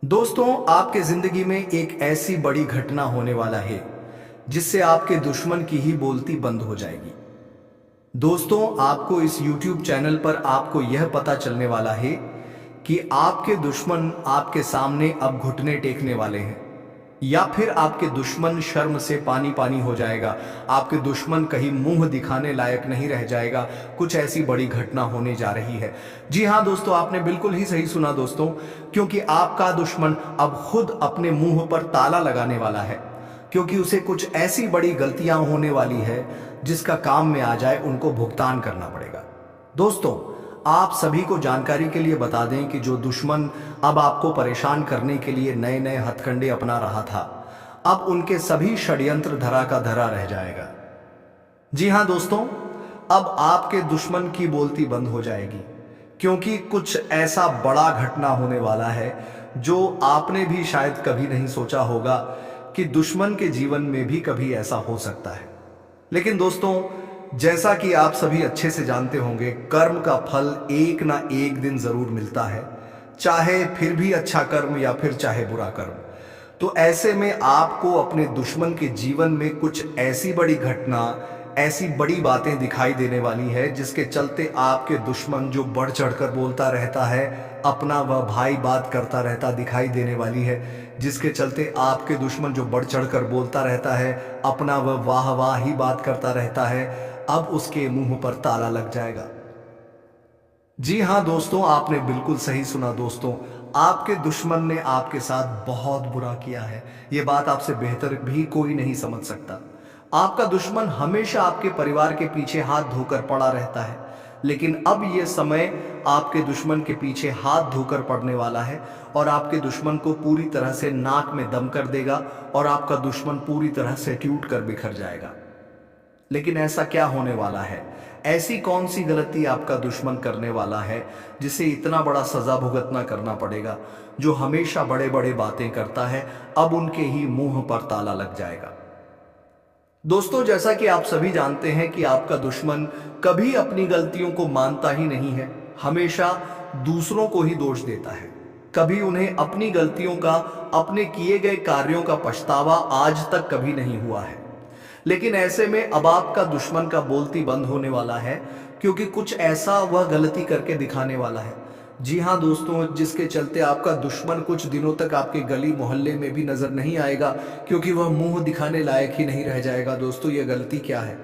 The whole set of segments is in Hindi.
दोस्तों, आपके जिंदगी में एक ऐसी बड़ी घटना होने वाला है जिससे आपके दुश्मन की ही बोलती बंद हो जाएगी। दोस्तों, आपको इस YouTube चैनल पर आपको यह पता चलने वाला है कि आपके दुश्मन आपके सामने अब घुटने टेकने वाले हैं, या फिर आपके दुश्मन शर्म से पानी पानी हो जाएगा। आपके दुश्मन कहीं मुंह दिखाने लायक नहीं रह जाएगा। कुछ ऐसी बड़ी घटना होने जा रही है। जी हाँ दोस्तों, आपने बिल्कुल ही सही सुना दोस्तों, क्योंकि आपका दुश्मन अब खुद अपने मुंह पर ताला लगाने वाला है, क्योंकि उसे कुछ ऐसी बड़ी गलतियां होने वाली है जिसका काम में आ जाए उनको भुगतान करना पड़ेगा। दोस्तों, आप सभी को जानकारी के लिए बता दें कि जो दुश्मन अब आपको परेशान करने के लिए नए नए हथकंडे अपना रहा था, अब उनके सभी षड्यंत्र धरा का धरा रह जाएगा। जी हां दोस्तों, अब आपके दुश्मन की बोलती बंद हो जाएगी, क्योंकि कुछ ऐसा बड़ा घटना होने वाला है जो आपने भी शायद कभी नहीं सोचा होगा कि दुश्मन के जीवन में भी कभी ऐसा हो सकता है। लेकिन दोस्तों, जैसा कि आप सभी अच्छे से जानते होंगे, कर्म का फल एक ना एक दिन जरूर मिलता है, चाहे फिर भी अच्छा कर्म या फिर चाहे बुरा कर्म। तो ऐसे में आपको अपने दुश्मन के जीवन में कुछ ऐसी बड़ी घटना, ऐसी बड़ी बातें दिखाई देने वाली है जिसके चलते आपके दुश्मन जो बढ़ चढ़कर बोलता रहता है, अपना वह भाई बात करता रहता दिखाई देने वाली है, जिसके चलते आपके दुश्मन जो बढ़ चढ़कर बोलता रहता है, अपना वह वाह वाह ही बात करता रहता है, अब उसके मुंह पर ताला लग जाएगा। जी हां दोस्तों, आपने बिल्कुल सही सुना दोस्तों, आपके दुश्मन ने आपके साथ बहुत बुरा किया है। यह बात आपसे बेहतर भी कोई नहीं समझ सकता। आपका दुश्मन हमेशा आपके परिवार के पीछे हाथ धोकर पड़ा रहता है, लेकिन अब यह समय आपके दुश्मन के पीछे हाथ धोकर पड़ने वाला है और आपके दुश्मन को पूरी तरह से नाक में दम कर देगा और आपका दुश्मन पूरी तरह से टूट कर बिखर जाएगा। लेकिन ऐसा क्या होने वाला है? ऐसी कौन सी गलती आपका दुश्मन करने वाला है जिसे इतना बड़ा सजा भुगतना करना पड़ेगा? जो हमेशा बड़े बड़े बातें करता है, अब उनके ही मुंह पर ताला लग जाएगा। दोस्तों, जैसा कि आप सभी जानते हैं कि आपका दुश्मन कभी अपनी गलतियों को मानता ही नहीं है, हमेशा दूसरों को ही दोष देता है। कभी उन्हें अपनी गलतियों का, अपने किए गए कार्यों का पछतावा आज तक कभी नहीं हुआ है। लेकिन ऐसे में अब आपका दुश्मन का बोलती बंद होने वाला है, क्योंकि कुछ ऐसा वह गलती करके दिखाने वाला है। जी हाँ दोस्तों, जिसके चलते आपका दुश्मन कुछ दिनों तक आपके गली मोहल्ले में भी नजर नहीं आएगा, क्योंकि वह मुंह दिखाने लायक ही नहीं रह जाएगा। दोस्तों, यह गलती क्या है?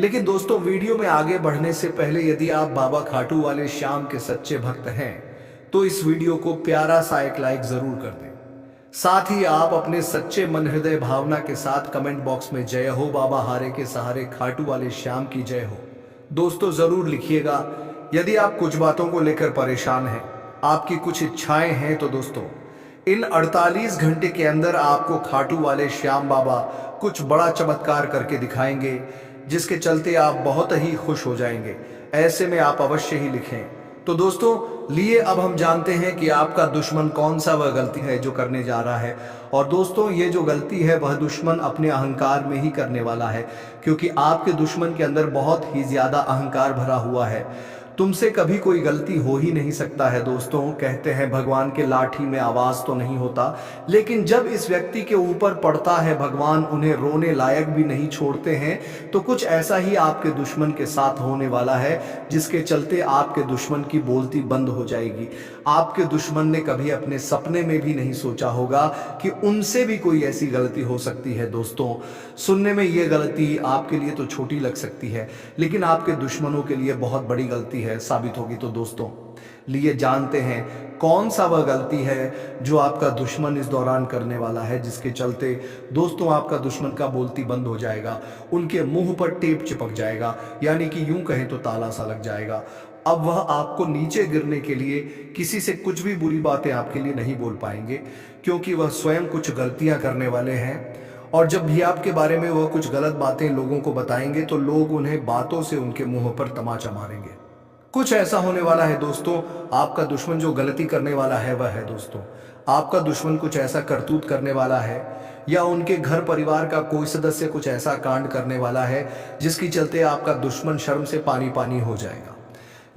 लेकिन दोस्तों, वीडियो में आगे बढ़ने से पहले यदि आप बाबा खाटू वाले श्याम के सच्चे भक्त हैं तो इस वीडियो को प्यारा सा एक लाइक जरूर कर दें। साथ ही आप अपने सच्चे मन हृदय भावना के साथ कमेंट बॉक्स में जय हो बाबा हारे के सहारे खाटू वाले श्याम की जय हो दोस्तों जरूर लिखिएगा। यदि आप कुछ बातों को लेकर परेशान हैं, आपकी कुछ इच्छाएं हैं, तो दोस्तों इन 48 घंटे के अंदर आपको खाटू वाले श्याम बाबा कुछ बड़ा चमत्कार करके दिखाएंगे, जिसके चलते आप बहुत ही खुश हो जाएंगे। ऐसे में आप अवश्य ही लिखें। तो दोस्तों, लिए अब हम जानते हैं कि आपका दुश्मन कौन सा वह गलती है जो करने जा रहा है। और दोस्तों, ये जो गलती है वह दुश्मन अपने अहंकार में ही करने वाला है, क्योंकि आपके दुश्मन के अंदर बहुत ही ज्यादा अहंकार भरा हुआ है। तुमसे कभी कोई गलती हो ही नहीं सकता है। दोस्तों, कहते हैं भगवान के लाठी में आवाज तो नहीं होता, लेकिन जब इस व्यक्ति के ऊपर पड़ता है भगवान उन्हें रोने लायक भी नहीं छोड़ते हैं। तो कुछ ऐसा ही आपके दुश्मन के साथ होने वाला है, जिसके चलते आपके दुश्मन की बोलती बंद हो जाएगी। आपके दुश्मन ने कभी अपने सपने में भी नहीं सोचा होगा कि उनसे भी कोई ऐसी गलती हो सकती है। दोस्तों, सुनने में यह गलती आपके लिए तो छोटी लग सकती है, लेकिन आपके दुश्मनों के लिए बहुत बड़ी गलती साबित होगी। तो दोस्तों, लिए जानते हैं कौन सा वह गलती है जो आपका दुश्मन इस दौरान करने वाला है, जिसके चलते दोस्तों आपका दुश्मन का बोलती बंद हो जाएगा, उनके मुंह पर टेप चिपक जाएगा, यानी कि यूं कहें तो ताला सा लग जाएगा। अब वह आपको नीचे गिरने के लिए किसी से कुछ भी बुरी बातें आपके लिए नहीं बोल पाएंगे, क्योंकि वह स्वयं कुछ गलतियां करने वाले हैं। और जब भी आपके बारे में वह कुछ गलत बातें लोगों को बताएंगे तो लोग उन्हें बातों से उनके मुंह पर तमाचा मारेंगे। कुछ ऐसा होने वाला है दोस्तों, आपका दुश्मन जो गलती करने वाला है वह है दोस्तों, आपका दुश्मन कुछ ऐसा करतूत करने वाला है, या उनके घर परिवार का कोई सदस्य कुछ ऐसा कांड करने वाला है जिसकी चलते आपका दुश्मन शर्म से पानी पानी हो जाएगा।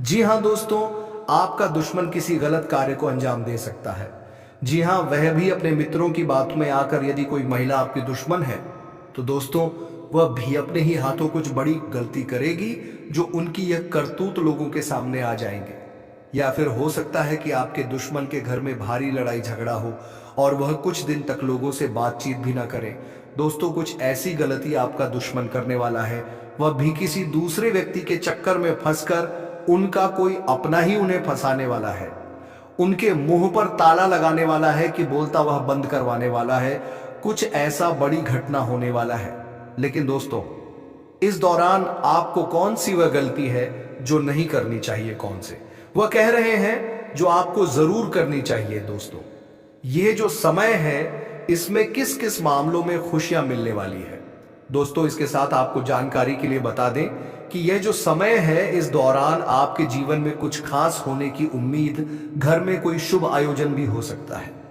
जी हाँ दोस्तों, आपका दुश्मन किसी गलत कार्य को अंजाम दे सकता है, जी हाँ, वह भी अपने मित्रों की बात में आकर यदि कोई महिला आपकी दुश्मन है तो दोस्तों वह भी अपने ही हाथों कुछ बड़ी गलती करेगी जो उनकी यह करतूत लोगों के सामने आ जाएंगे। या फिर हो सकता है कि आपके दुश्मन के घर में भारी लड़ाई झगड़ा हो और वह कुछ दिन तक लोगों से बातचीत भी ना करे। दोस्तों कुछ ऐसी गलती आपका दुश्मन करने वाला है, वह भी किसी दूसरे व्यक्ति के चक्कर में फंसकर उनका कोई अपना ही उन्हें फंसाने वाला है, उनके मुंह पर ताला लगाने वाला है कि बोलता वह बंद करवाने वाला है। कुछ ऐसा बड़ी घटना होने वाला है। लेकिन दोस्तों इस दौरान आपको कौन सी वह गलती है जो नहीं करनी चाहिए, कौन से वह कह रहे हैं जो आपको जरूर करनी चाहिए। दोस्तों यह जो समय है इसमें किस किस मामलों में खुशियां मिलने वाली है। दोस्तों इसके साथ आपको जानकारी के लिए बता दें कि यह जो समय है इस दौरान आपके जीवन में कुछ खास होने की उम्मीद, घर में कोई शुभ आयोजन भी हो सकता है।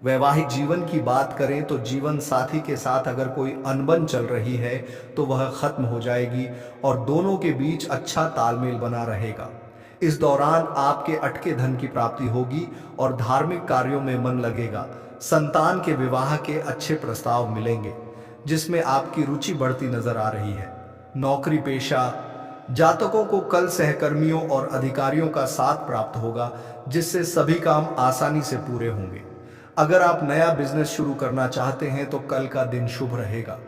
वैवाहिक जीवन की बात करें तो जीवन साथी के साथ अगर कोई अनबन चल रही है तो वह खत्म हो जाएगी और दोनों के बीच अच्छा तालमेल बना रहेगा। इस दौरान आपके अटके धन की प्राप्ति होगी और धार्मिक कार्यों में मन लगेगा। संतान के विवाह के अच्छे प्रस्ताव मिलेंगे जिसमें आपकी रुचि बढ़ती नजर आ रही है। नौकरी पेशा जातकों को कल सहकर्मियों और अधिकारियों का साथ प्राप्त होगा जिससे सभी काम आसानी से पूरे होंगे। अगर आप नया बिजनेस शुरू करना चाहते हैं तो कल का दिन शुभ रहेगा।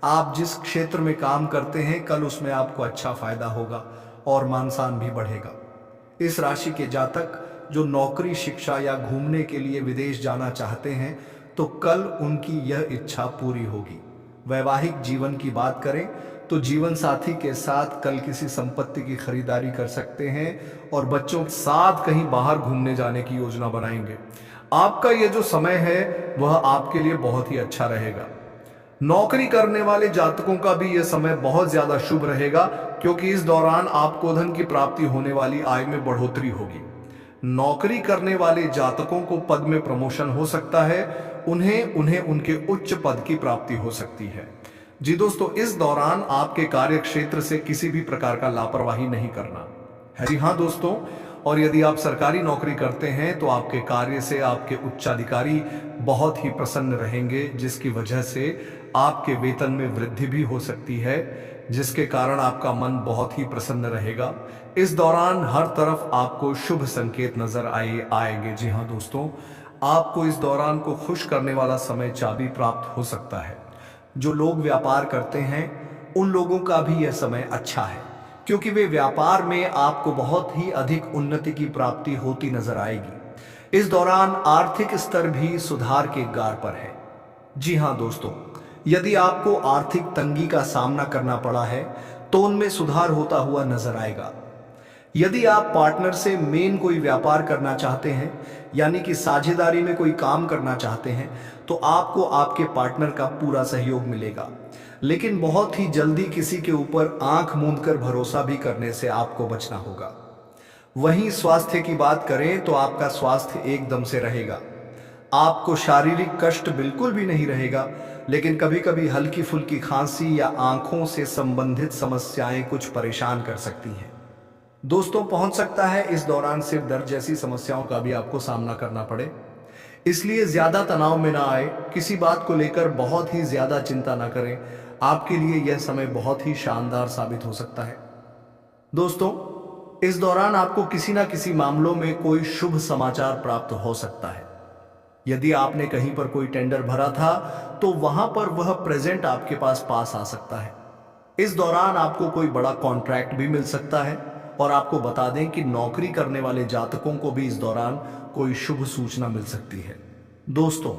आप जिस क्षेत्र में काम करते हैं कल उसमें आपको अच्छा फायदा होगा और मान सम्मान भी बढ़ेगा। इस राशि के जातक जो नौकरी, शिक्षा या घूमने के लिए विदेश जाना चाहते हैं तो कल उनकी यह इच्छा पूरी होगी। वैवाहिक जीवन की बात करें तो जीवन साथी के साथ कल किसी संपत्ति की खरीदारी कर सकते हैं और बच्चों के साथ कहीं बाहर घूमने जाने की योजना बनाएंगे। आपका यह जो समय है वह आपके लिए बहुत ही अच्छा रहेगा। नौकरी करने वाले जातकों का भी यह समय बहुत ज्यादा शुभ रहेगा क्योंकि इस दौरान आपको धन की प्राप्ति होने वाली, आय में बढ़ोतरी होगी। नौकरी करने वाले जातकों को पद में प्रमोशन हो सकता है, उन्हें उनके उच्च पद की प्राप्ति हो सकती है। जी दोस्तों इस दौरान आपके कार्य क्षेत्र से किसी भी प्रकार का लापरवाही नहीं करना है। जी हाँ दोस्तों, और यदि आप सरकारी नौकरी करते हैं तो आपके कार्य से आपके उच्चाधिकारी बहुत ही प्रसन्न रहेंगे जिसकी वजह से आपके वेतन में वृद्धि भी हो सकती है, जिसके कारण आपका मन बहुत ही प्रसन्न रहेगा। इस दौरान हर तरफ आपको शुभ संकेत नजर आएंगे। जी हाँ दोस्तों, आपको इस दौरान को खुश करने वाला समय चाबी प्राप्त हो सकता है। जो लोग व्यापार करते हैं उन लोगों का भी यह समय अच्छा है क्योंकि वे व्यापार में आपको बहुत ही अधिक उन्नति की प्राप्ति होती नजर आएगी। इस दौरान आर्थिक स्तर भी सुधार के गार पर है। जी हाँ दोस्तों, यदि आपको आर्थिक तंगी का सामना करना पड़ा है तो उनमें सुधार होता हुआ नजर आएगा। यदि आप पार्टनर से मेन कोई व्यापार करना चाहते हैं यानी कि साझेदारी में कोई काम करना चाहते हैं तो आपको आपके पार्टनर का पूरा सहयोग मिलेगा, लेकिन बहुत ही जल्दी किसी के ऊपर आंख मूंदकर भरोसा भी करने से आपको बचना होगा। वहीं स्वास्थ्य की बात करें तो आपका स्वास्थ्य एकदम से रहेगा। आपको शारीरिक कष्ट बिल्कुल भी नहीं रहेगा, लेकिन कभी कभी हल्की फुल्की खांसी या आंखों से संबंधित समस्याएं कुछ परेशान कर सकती हैं। दोस्तों पहुंच सकता है इस दौरान सिर दर्द जैसी समस्याओं का भी आपको सामना करना पड़े, इसलिए ज्यादा तनाव में ना आए। किसी बात को लेकर बहुत ही ज्यादा चिंता ना करें। आपके लिए यह समय बहुत ही शानदार साबित हो सकता है। दोस्तों इस दौरान आपको किसी ना किसी मामलों में कोई शुभ समाचार प्राप्त हो सकता है। यदि आपने कहीं पर कोई टेंडर भरा था तो वहां पर वह प्रेजेंट आपके पास आ सकता है। इस दौरान आपको कोई बड़ा कॉन्ट्रैक्ट भी मिल सकता है। और आपको बता दें कि नौकरी करने वाले जातकों को भी इस दौरान कोई शुभ सूचना मिल सकती है। दोस्तों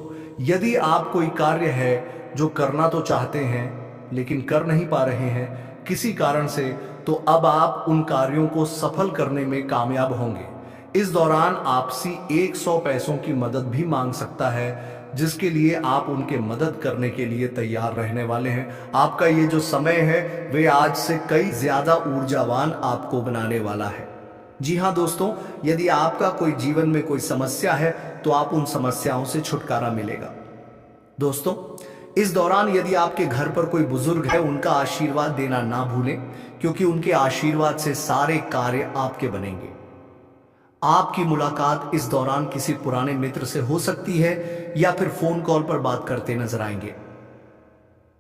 यदि आप कोई कार्य है जो करना तो चाहते हैं लेकिन कर नहीं पा रहे हैं किसी कारण से, तो अब आप उन कार्यों को सफल करने में कामयाब होंगे। इस दौरान आपसी 100 पैसों की मदद भी मांग सकता है, जिसके लिए आप उनके मदद करने के लिए तैयार रहने वाले हैं। आपका ये जो समय है वे आज से कई ज्यादा ऊर्जावान आपको बनाने वाला है। जी हाँ दोस्तों, यदि आपका कोई जीवन में कोई समस्या है तो आप उन समस्याओं से छुटकारा मिलेगा। दोस्तों इस दौरान यदि आपके घर पर कोई बुजुर्ग है उनका आशीर्वाद देना ना भूलें, क्योंकि उनके आशीर्वाद से सारे कार्य आपके बनेंगे। आपकी मुलाकात इस दौरान किसी पुराने मित्र से हो सकती है या फिर फोन कॉल पर बात करते नजर आएंगे।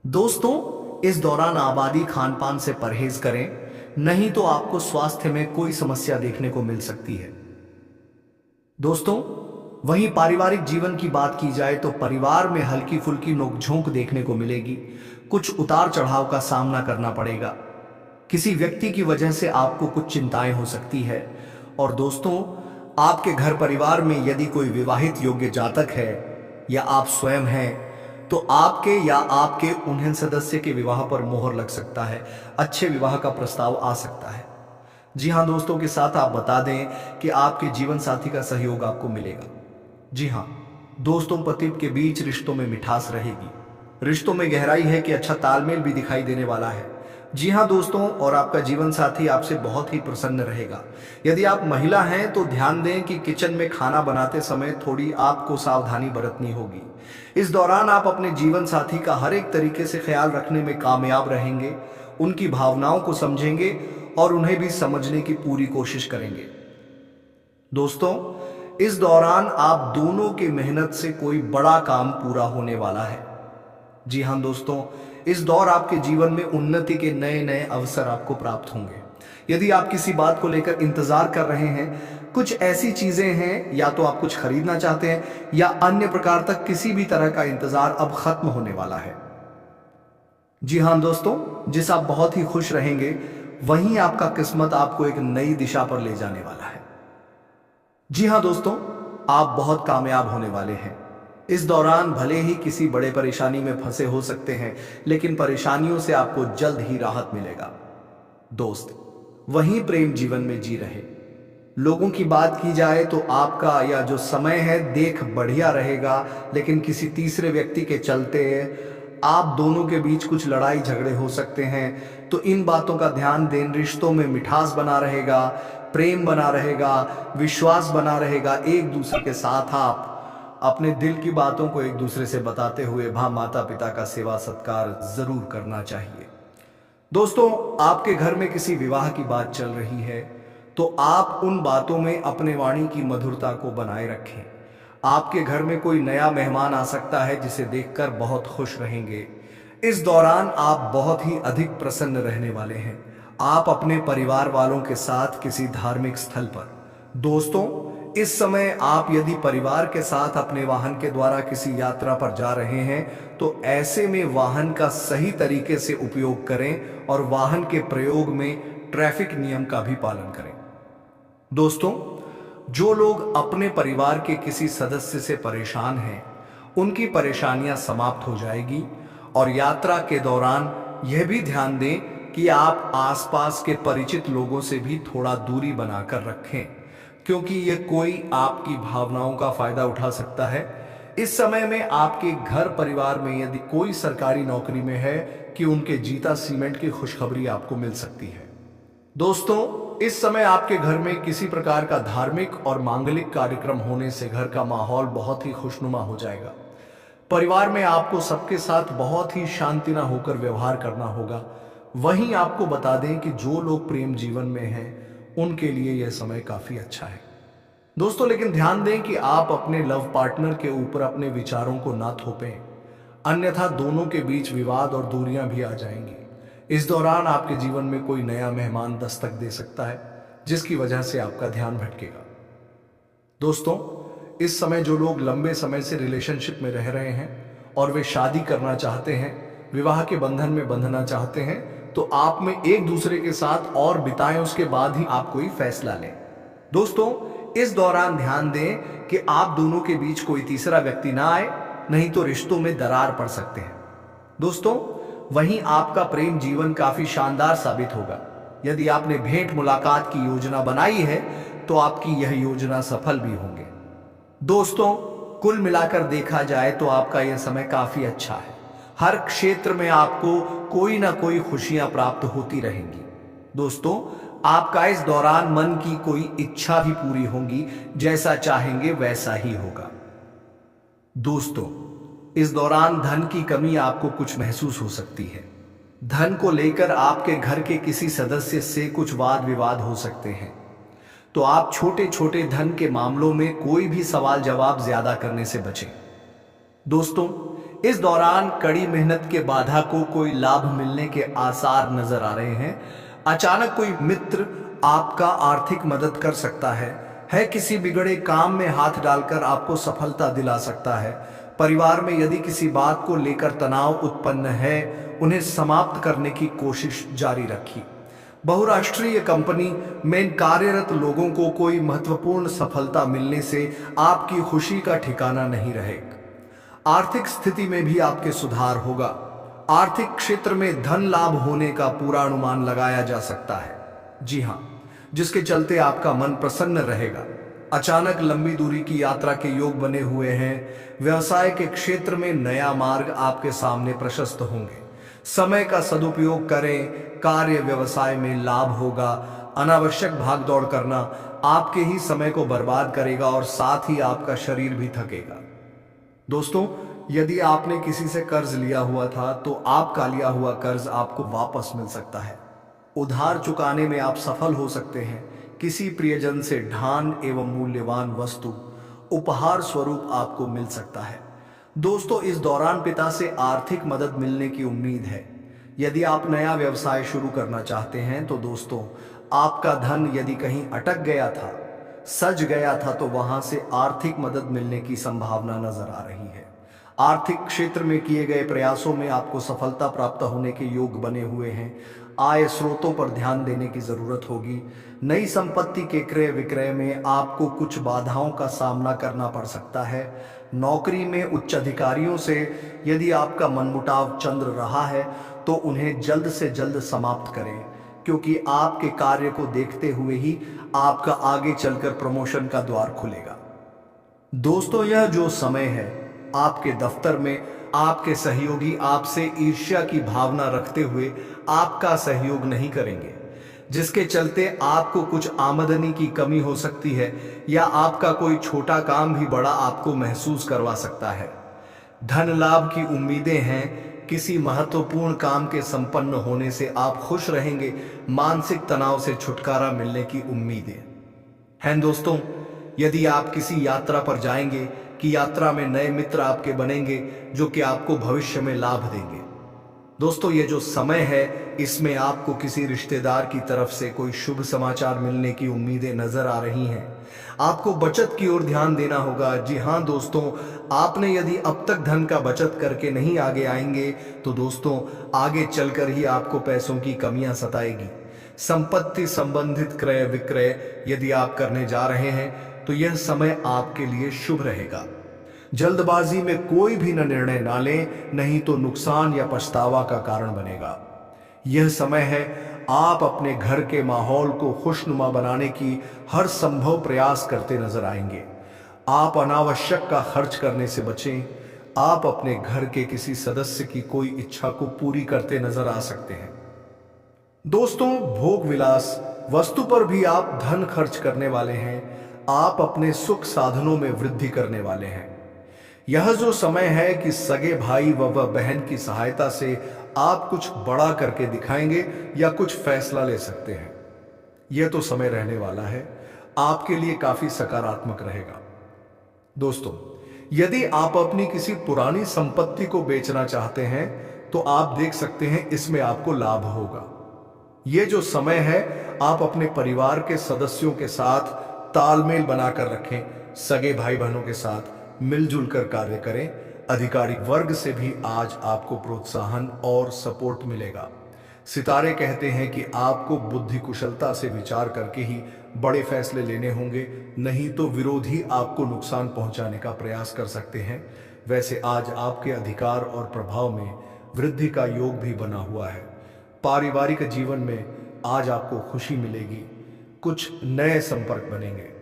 दोस्तों, इस दौरान आबादी खान पान से परहेज करें, नहीं तो आपको स्वास्थ्य में कोई समस्या देखने को मिल सकती है। दोस्तों, वहीं पारिवारिक जीवन की बात की जाए तो परिवार में हल्की फुल्की नोकझोंक देखने को मिलेगी। कुछ उतार चढ़ाव का सामना करना पड़ेगा। किसी व्यक्ति की वजह से आपको कुछ चिंताएं हो सकती है। और दोस्तों, आपके घर परिवार में यदि कोई विवाहित योग्य जातक है या आप स्वयं हैं, तो आपके या आपके उन्हें सदस्य के विवाह पर मोहर लग सकता है। अच्छे विवाह का प्रस्ताव आ सकता है। जी हाँ दोस्तों, के साथ आप बता दें कि आपके जीवन साथी का सहयोग आपको मिलेगा। जी हाँ दोस्तों, पति के बीच रिश्तों में मिठास रहेगी। रिश्तों में गहराई है कि अच्छा तालमेल भी दिखाई देने वाला है। जी हाँ दोस्तों, और आपका जीवन साथी आपसे बहुत ही प्रसन्न रहेगा। यदि आप महिला हैं तो ध्यान दें कि किचन में खाना बनाते समय थोड़ी आपको सावधानी बरतनी होगी। इस दौरान आप अपने जीवन साथी का हर एक तरीके से ख्याल रखने में कामयाब रहेंगे। उनकी भावनाओं को समझेंगे और उन्हें भी समझने की पूरी कोशिश करेंगे। दोस्तों, इस दौरान आप दोनों की मेहनत से कोई बड़ा काम पूरा होने वाला है। जी हाँ दोस्तों, इस दौर आपके जीवन में उन्नति के नए नए अवसर आपको प्राप्त होंगे। यदि आप किसी बात को लेकर इंतजार कर रहे हैं, कुछ ऐसी चीजें हैं, या तो आप कुछ खरीदना चाहते हैं या अन्य प्रकार तक किसी भी तरह का इंतजार अब खत्म होने वाला है। जी हाँ दोस्तों, जिस आप बहुत ही खुश रहेंगे, वहीं आपका किस्मत आपको एक नई दिशा पर ले जाने वाला है। जी हाँ दोस्तों, आप बहुत कामयाब होने वाले हैं। इस दौरान भले ही किसी बड़े परेशानी में फंसे हो सकते हैं, लेकिन परेशानियों से आपको जल्द ही राहत मिलेगा। दोस्त, वहीं प्रेम जीवन में जी रहे। लोगों की बात की जाए तो आपका यह जो समय है देख बढ़िया रहेगा, लेकिन किसी तीसरे व्यक्ति के चलते आप दोनों के बीच कुछ लड़ाई झगड़े हो सकते हैं। तो इन बातों का ध्यान दें। रिश्तों में मिठास बना रहेगा, प्रेम बना रहेगा, विश्वास बना रहेगा। एक दूसरे के साथ आप अपने दिल की बातों को एक दूसरे से बताते हुए माता पिता का सेवा सत्कार जरूर करना चाहिए। दोस्तों, आपके घर में किसी विवाह की बात चल रही है तो आप उन बातों में अपने वाणी की मधुरता को बनाए रखें। आपके घर में कोई नया मेहमान आ सकता है जिसे देखकर बहुत खुश रहेंगे। इस दौरान आप बहुत ही अधिक प्रसन्न रहने वाले हैं। आप अपने परिवार वालों के साथ किसी धार्मिक स्थल पर। दोस्तों, इस समय आप यदि परिवार के साथ अपने वाहन के द्वारा किसी यात्रा पर जा रहे हैं तो ऐसे में वाहन का सही तरीके से उपयोग करें और वाहन के प्रयोग में ट्रैफिक नियम का भी पालन करें। दोस्तों, जो लोग अपने परिवार के किसी सदस्य से परेशान हैं, उनकी परेशानियां समाप्त हो जाएगी। और यात्रा के दौरान यह भी ध्यान दें कि आप आसपास के परिचित लोगों से भी थोड़ा दूरी बनाकर रखें, क्योंकि यह कोई आपकी भावनाओं का फायदा उठा सकता है। इस समय में आपके घर परिवार में यदि कोई सरकारी नौकरी में है कि उनके जीता सीमेंट की खुशखबरी आपको मिल सकती है। दोस्तों, इस समय आपके घर में किसी प्रकार का धार्मिक और मांगलिक कार्यक्रम होने से घर का माहौल बहुत ही खुशनुमा हो जाएगा। परिवार में आपको सबके साथ बहुत ही शांति न होकर व्यवहार करना होगा। वहीं आपको बता दें कि जो लोग प्रेम जीवन में हैं, उनके लिए यह समय काफी अच्छा है। दोस्तों, लेकिन ध्यान दें कि आप अपने लव पार्टनर के ऊपर अपने विचारों को ना थोपें, अन्यथा दोनों के बीच विवाद और दूरियां भी आ जाएंगी। इस दौरान आपके जीवन में कोई नया मेहमान दस्तक दे सकता है, जिसकी वजह से आपका ध्यान भटकेगा। दोस्तों, इस समय जो लोग लंबे समय से रिलेशनशिप में रह रहे हैं और वे शादी करना चाहते हैं, विवाह के बंधन में बंधना चाहते हैं, तो आप में एक दूसरे के साथ और बिताएं, उसके बाद ही आप कोई फैसला लें। दोस्तों, इस दौरान ध्यान दें कि आप दोनों के बीच कोई तीसरा व्यक्ति ना आए, नहीं तो रिश्तों में दरार पड़ सकते हैं। दोस्तों, वहीं आपका प्रेम जीवन काफी शानदार साबित होगा। यदि आपने भेंट मुलाकात की योजना बनाई है तो आपकी यह योजना सफल भी होंगे। दोस्तों, कुल मिलाकर देखा जाए तो आपका यह समय काफी अच्छा है। हर क्षेत्र में आपको कोई ना कोई खुशियां प्राप्त होती रहेंगी। दोस्तों, आपका इस दौरान मन की कोई इच्छा भी पूरी होगी। जैसा चाहेंगे वैसा ही होगा। दोस्तों, इस दौरान धन की कमी आपको कुछ महसूस हो सकती है। धन को लेकर आपके घर के किसी सदस्य से कुछ वाद विवाद हो सकते हैं। तो आप छोटे छोटे धन के मामलों में कोई भी सवाल जवाब ज्यादा करने से बचें। दोस्तों, इस दौरान कड़ी मेहनत के बाधा को कोई लाभ मिलने के आसार नजर आ रहे हैं। अचानक कोई मित्र आपका आर्थिक मदद कर सकता है किसी बिगड़े काम में हाथ डालकर आपको सफलता दिला सकता है। परिवार में यदि किसी बात को लेकर तनाव उत्पन्न है, उन्हें समाप्त करने की कोशिश जारी रखी। बहुराष्ट्रीय कंपनी में कार्यरत लोगों को कोई महत्वपूर्ण सफलता मिलने से आपकी खुशी का ठिकाना नहीं रहेगा। आर्थिक स्थिति में भी आपके सुधार होगा। आर्थिक क्षेत्र में धन लाभ होने का पूरा अनुमान लगाया जा सकता है, जी हाँ, जिसके चलते आपका मन प्रसन्न रहेगा। अचानक लंबी दूरी की यात्रा के योग बने हुए हैं। व्यवसाय के क्षेत्र में नया मार्ग आपके सामने प्रशस्त होंगे। समय का सदुपयोग करें, कार्य व्यवसाय में लाभ होगा। अनावश्यक भागदौड़ करना आपके ही समय को बर्बाद करेगा और साथ ही आपका शरीर भी थकेगा। दोस्तों, यदि आपने किसी से कर्ज लिया हुआ था तो आपका लिया हुआ कर्ज आपको वापस मिल सकता है। उधार चुकाने में आप सफल हो सकते हैं। किसी प्रियजन से धन एवं मूल्यवान वस्तु उपहार स्वरूप आपको मिल सकता है। दोस्तों, इस दौरान पिता से आर्थिक मदद मिलने की उम्मीद है। यदि आप नया व्यवसाय शुरू करना चाहते हैं तो दोस्तों, आपका धन यदि कहीं अटक गया था, सज गया था, तो वहां से आर्थिक मदद मिलने की संभावना नजर आ रही है। आर्थिक क्षेत्र में किए गए प्रयासों में आपको सफलता प्राप्त होने के योग बने हुए हैं। आय स्रोतों पर ध्यान देने की जरूरत होगी। नई संपत्ति के क्रय विक्रय में आपको कुछ बाधाओं का सामना करना पड़ सकता है। नौकरी में उच्च अधिकारियों से यदि आपका मनमुटाव चल रहा है तो उन्हें जल्द से जल्द समाप्त करें, क्योंकि आपके कार्य को देखते हुए ही आपका आगे चलकर प्रमोशन का द्वार खुलेगा। दोस्तों, यह जो समय है, आपके दफ्तर में आपके सहयोगी आपसे ईर्ष्या की भावना रखते हुए आपका सहयोग नहीं करेंगे, जिसके चलते आपको कुछ आमदनी की कमी हो सकती है या आपका कोई छोटा काम भी बड़ा आपको महसूस करवा सकता है। धन लाभ की उम्मीदें हैं। किसी महत्वपूर्ण काम के संपन्न होने से आप खुश रहेंगे। मानसिक तनाव से छुटकारा मिलने की उम्मीदें हैं। दोस्तों, यदि आप किसी यात्रा पर जाएंगे कि यात्रा में नए मित्र आपके बनेंगे जो कि आपको भविष्य में लाभ देंगे। दोस्तों, ये जो समय है, इसमें आपको किसी रिश्तेदार की तरफ से कोई शुभ समाचार मिलने की उम्मीदें नजर आ रही हैं। आपको बचत की ओर ध्यान देना होगा। जी हाँ दोस्तों, आपने यदि अब तक धन का बचत करके नहीं आगे आएंगे तो दोस्तों, आगे चलकर ही आपको पैसों की कमियां सताएगी। संपत्ति संबंधित क्रय विक्रय यदि आप करने जा रहे हैं तो यह समय आपके लिए शुभ रहेगा। जल्दबाजी में कोई भी निर्णय ना लें, नहीं तो नुकसान या पछतावा का कारण बनेगा। यह समय है आप अपने घर के माहौल को खुशनुमा बनाने की हर संभव प्रयास करते नजर आएंगे। आप अनावश्यक का खर्च करने से बचें। आप अपने घर के किसी सदस्य की कोई इच्छा को पूरी करते नजर आ सकते हैं। दोस्तों, भोग विलास वस्तु पर भी आप धन खर्च करने वाले हैं। आप अपने सुख साधनों में वृद्धि करने वाले हैं। यह जो समय है कि सगे भाई व बहन की सहायता से आप कुछ बड़ा करके दिखाएंगे या कुछ फैसला ले सकते हैं। यह तो समय रहने वाला है, आपके लिए काफी सकारात्मक रहेगा। दोस्तों, यदि आप अपनी किसी पुरानी संपत्ति को बेचना चाहते हैं तो आप देख सकते हैं इसमें आपको लाभ होगा। यह जो समय है, आप अपने परिवार के सदस्यों के साथ तालमेल बनाकर रखें। सगे भाई बहनों के साथ मिलजुल कर कार्य करें। अधिकारी वर्ग से भी आज आपको प्रोत्साहन और सपोर्ट मिलेगा। सितारे कहते हैं कि आपको बुद्धि कुशलता से विचार करके ही बड़े फैसले लेने होंगे, नहीं तो विरोधी आपको नुकसान पहुंचाने का प्रयास कर सकते हैं। वैसे आज आपके अधिकार और प्रभाव में वृद्धि का योग भी बना हुआ है। पारिवारिक जीवन में आज आपको खुशी मिलेगी, कुछ नए संपर्क बनेंगे।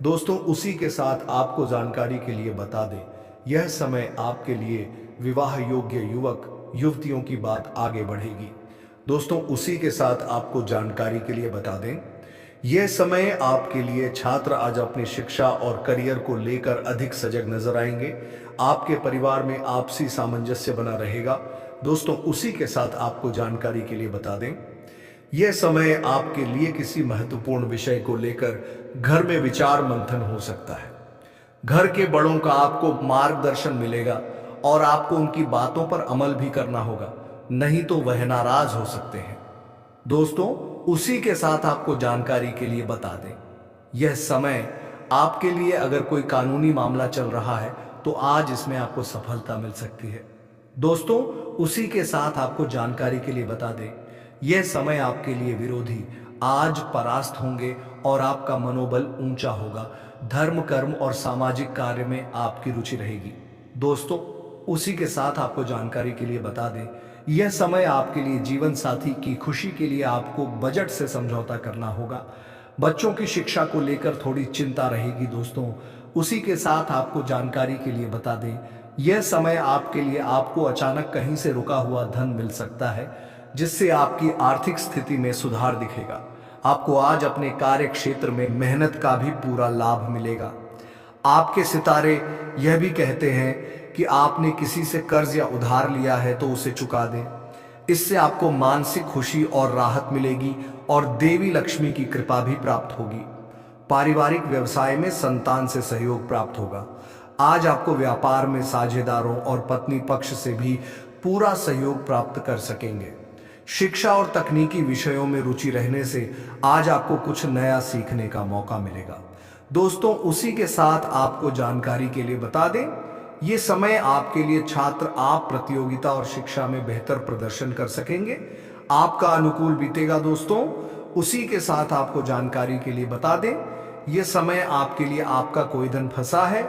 दोस्तों, उसी के साथ आपको जानकारी के लिए बता दें, यह समय आपके लिए विवाह योग्य युवक युवतियों की बात आगे बढ़ेगी। दोस्तों, उसी के साथ आपको जानकारी के लिए बता दें, यह समय आपके लिए छात्र आज अपनी शिक्षा और करियर को लेकर अधिक सजग नजर आएंगे। आपके परिवार में आपसी सामंजस्य बना रहेगा। दोस्तों, उसी के साथ आपको जानकारी के लिए बता दें, यह समय आपके लिए किसी महत्वपूर्ण विषय को लेकर घर में विचार मंथन हो सकता है। घर के बड़ों का आपको मार्गदर्शन मिलेगा और आपको उनकी बातों पर अमल भी करना होगा, नहीं तो वह नाराज हो सकते हैं। दोस्तों, उसी के साथ आपको जानकारी के लिए बता दें, यह समय आपके लिए अगर कोई कानूनी मामला चल रहा है तो आज इसमें आपको सफलता मिल सकती है। दोस्तों, उसी के साथ आपको जानकारी के लिए बता दें, यह समय आपके लिए विरोधी आज परास्त होंगे और आपका मनोबल ऊंचा होगा। धर्म, कर्म और सामाजिक कार्य में आपकी रुचि रहेगी। दोस्तों, उसी के साथ आपको जानकारी के लिए बता दें, यह समय आपके लिए जीवन साथी की खुशी के लिए आपको बजट से समझौता करना होगा। बच्चों की शिक्षा को लेकर थोड़ी चिंता रहेगी। दोस्तों, उसी के साथ आपको जानकारी के लिए बता दें, यह समय आपके लिए आपको अचानक कहीं से रुका हुआ धन मिल सकता है, जिससे आपकी आर्थिक स्थिति में सुधार दिखेगा। आपको आज अपने कार्य क्षेत्र में मेहनत का भी पूरा लाभ मिलेगा। आपके सितारे यह भी कहते हैं कि आपने किसी से कर्ज या उधार लिया है तो उसे चुका दें। इससे आपको मानसिक खुशी और राहत मिलेगी और देवी लक्ष्मी की कृपा भी प्राप्त होगी। पारिवारिक व्यवसाय में संतान से सहयोग प्राप्त होगा। आज आपको व्यापार में साझेदारों और पत्नी पक्ष से भी पूरा सहयोग प्राप्त कर सकेंगे। शिक्षा और तकनीकी विषयों में रुचि रहने से आज आपको कुछ नया सीखने का मौका मिलेगा। दोस्तों, उसी के साथ आपको जानकारी के लिए बता दें, ये समय आपके लिए छात्र आप प्रतियोगिता और शिक्षा में बेहतर प्रदर्शन कर सकेंगे। आपका अनुकूल बीतेगा। दोस्तों, उसी के साथ आपको जानकारी के लिए बता दें, यह समय आपके लिए आपका कोई धन फंसा है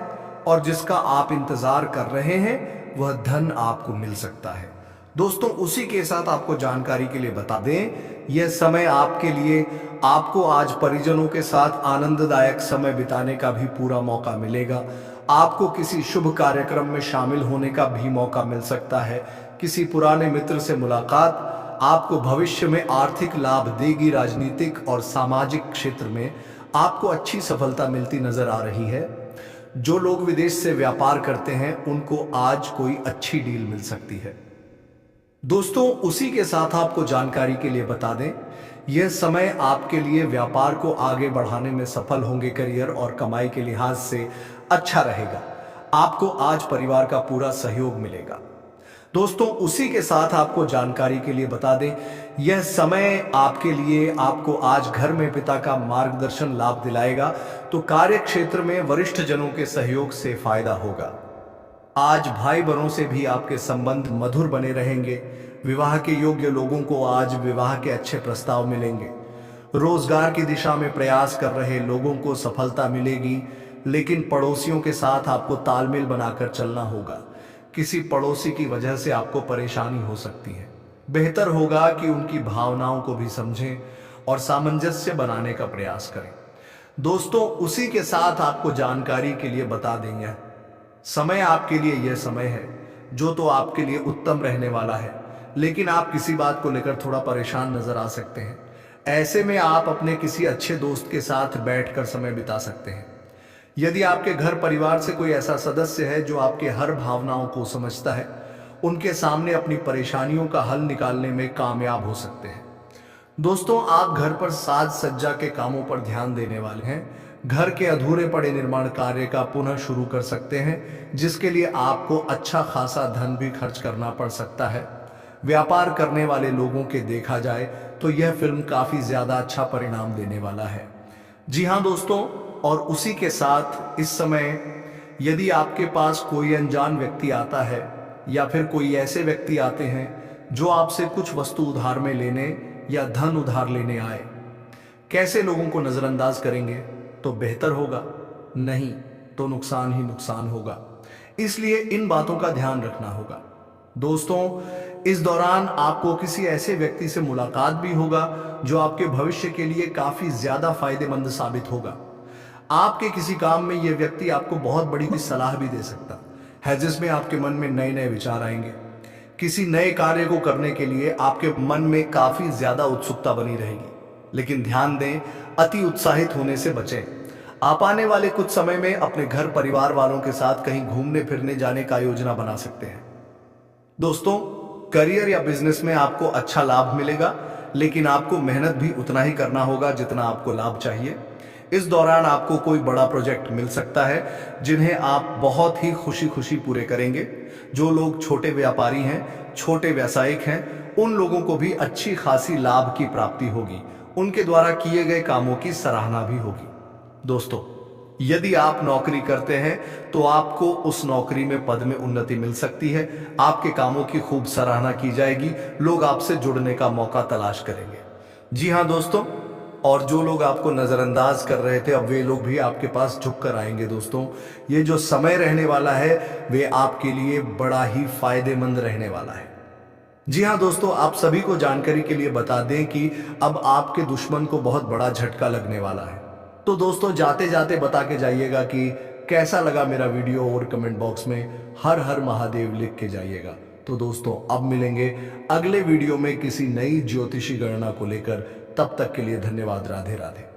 और जिसका आप इंतजार कर रहे हैं वह धन आपको मिल सकता है। दोस्तों, उसी के साथ आपको जानकारी के लिए बता दें, यह समय आपके लिए आपको आज परिजनों के साथ आनंददायक समय बिताने का भी पूरा मौका मिलेगा। आपको किसी शुभ कार्यक्रम में शामिल होने का भी मौका मिल सकता है। किसी पुराने मित्र से मुलाकात आपको भविष्य में आर्थिक लाभ देगी। राजनीतिक और सामाजिक क्षेत्र में आपको अच्छी सफलता मिलती नजर आ रही है। जो लोग विदेश से व्यापार करते हैं उनको आज कोई अच्छी डील मिल सकती है। दोस्तों, उसी के साथ आपको जानकारी के लिए बता दें, यह समय आपके लिए व्यापार को आगे बढ़ाने में सफल होंगे। करियर और कमाई के लिहाज से अच्छा रहेगा। आपको आज परिवार का पूरा सहयोग मिलेगा। दोस्तों, उसी के साथ आपको जानकारी के लिए बता दें, यह समय आपके लिए आपको आज घर में पिता का मार्गदर्शन लाभ दिलाएगा, तो कार्य क्षेत्र में वरिष्ठ जनों के सहयोग से फायदा होगा। आज भाई बहनों से भी आपके संबंध मधुर बने रहेंगे। विवाह के योग्य लोगों को आज विवाह के अच्छे प्रस्ताव मिलेंगे। रोजगार की दिशा में प्रयास कर रहे लोगों को सफलता मिलेगी, लेकिन पड़ोसियों के साथ आपको तालमेल बनाकर चलना होगा। किसी पड़ोसी की वजह से आपको परेशानी हो सकती है। बेहतर होगा कि उनकी भावनाओं को भी समझें और सामंजस्य बनाने का प्रयास करें। दोस्तों, उसी के साथ आपको जानकारी के लिए बता देंगे, समय आपके लिए यह समय है जो तो आपके लिए उत्तम रहने वाला है, लेकिन आप किसी बात को लेकर थोड़ा परेशान नजर आ सकते हैं। ऐसे में आप अपने किसी अच्छे दोस्त के साथ बैठकर समय बिता सकते हैं। यदि आपके घर परिवार से कोई ऐसा सदस्य है जो आपके हर भावनाओं को समझता है, उनके सामने अपनी परेशानियों का हल निकालने में कामयाब हो सकते हैं। दोस्तों, आप घर पर साज सज्जा के कामों पर ध्यान देने वाले हैं। घर के अधूरे पड़े निर्माण कार्य का पुनः शुरू कर सकते हैं, जिसके लिए आपको अच्छा खासा धन भी खर्च करना पड़ सकता है। व्यापार करने वाले लोगों के देखा जाए तो यह फिल्म काफी ज्यादा अच्छा परिणाम देने वाला है। जी हाँ दोस्तों, और उसी के साथ इस समय यदि आपके पास कोई अनजान व्यक्ति आता है या फिर कोई ऐसे व्यक्ति आते हैं जो आपसे कुछ वस्तु उधार में लेने या धन उधार लेने आए, कैसे लोगों को नजरअंदाज करेंगे तो बेहतर होगा, नहीं तो नुकसान ही नुकसान होगा। इसलिए इन बातों का ध्यान रखना होगा। दोस्तों, इस दौरान आपको किसी ऐसे व्यक्ति से मुलाकात भी होगा जो आपके भविष्य के लिए काफी ज्यादा फायदेमंद साबित होगा। आपके किसी काम में यह व्यक्ति आपको बहुत बड़ी सलाह भी दे सकता है, जिसमें आपके मन में नए नए विचार आएंगे। किसी नए कार्य को करने के लिए आपके मन में काफी ज्यादा उत्सुकता बनी रहेगी, लेकिन ध्यान दें, अति उत्साहित होने से बचें। आप आने वाले कुछ समय में अपने घर परिवार वालों के साथ कहीं घूमने फिरने जाने का योजना बना सकते हैं। दोस्तों, करियर या बिजनेस में आपको अच्छा लाभ मिलेगा, लेकिन आपको मेहनत भी उतना ही करना होगा जितना आपको लाभ चाहिए। इस दौरान आपको कोई बड़ा प्रोजेक्ट मिल सकता है जिन्हें आप बहुत ही खुशी खुशी पूरे करेंगे। जो लोग छोटे व्यापारी हैं, छोटे व्यावसायिक हैं, उन लोगों को भी अच्छी खासी लाभ की प्राप्ति होगी। उनके द्वारा किए गए कामों की सराहना भी होगी। दोस्तों, यदि आप नौकरी करते हैं तो आपको उस नौकरी में पद में उन्नति मिल सकती है। आपके कामों की खूब सराहना की जाएगी। लोग आपसे जुड़ने का मौका तलाश करेंगे। जी हाँ दोस्तों, और जो लोग आपको नजरअंदाज कर रहे थे, अब वे लोग भी आपके पास झुक कर आएंगे। दोस्तों, ये जो समय रहने वाला है वे आपके लिए बड़ा ही फायदेमंद रहने वाला है। जी हाँ दोस्तों, आप सभी को जानकारी के लिए बता दें कि अब आपके दुश्मन को बहुत बड़ा झटका लगने वाला है। तो दोस्तों, जाते जाते बता के जाइएगा कि कैसा लगा मेरा वीडियो, और कमेंट बॉक्स में हर हर महादेव लिख के जाइएगा। तो दोस्तों, अब मिलेंगे अगले वीडियो में किसी नई ज्योतिषी गणना को लेकर। तब तक के लिए धन्यवाद। राधे राधे।